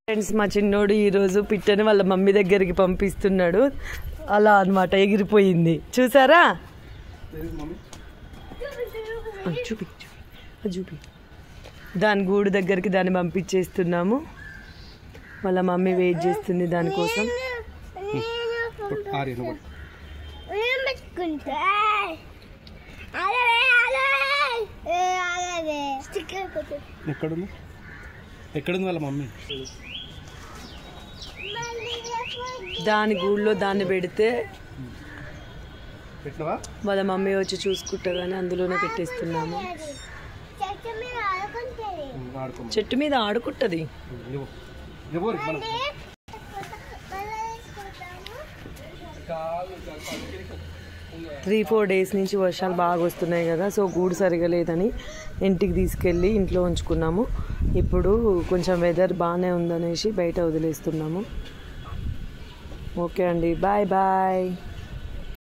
Friends మా చిన్నోడు ఈరోజు పిట్టని వాళ్ళ మమ్మీ దగ్గరికి పంపిస్తున్నాడు. అలా అన్నమాట ఎగిరిపోయింది చూసారా. చూపి చూపి దాని గూడు దగ్గరికి దాన్ని పంపించేస్తున్నాము. వాళ్ళ మమ్మీ వెయిట్ చేస్తుంది దానికోసం. ఎక్కడుంది వాళ్ళ మమ్మీ? దాని గూడులో దాన్ని పెడితే వాళ్ళ మమ్మీ వచ్చి చూసుకుంటా కానీ అందులోనే పెట్టేస్తున్నాము. చెట్టు మీద ఆడుకుంటుంది. 3-4 డేస్ నుంచి వర్షాలు బాగా వస్తున్నాయి కదా, సో గూడు సరిగా లేదని ఇంటికి తీసుకెళ్ళి ఇంట్లో ఉంచుకున్నాము. ఇప్పుడు కొంచెం వెదర్ బాగానే ఉందనేసి బయట వదిలేస్తున్నాము. ఓకే అండి, బాయ్ బాయ్.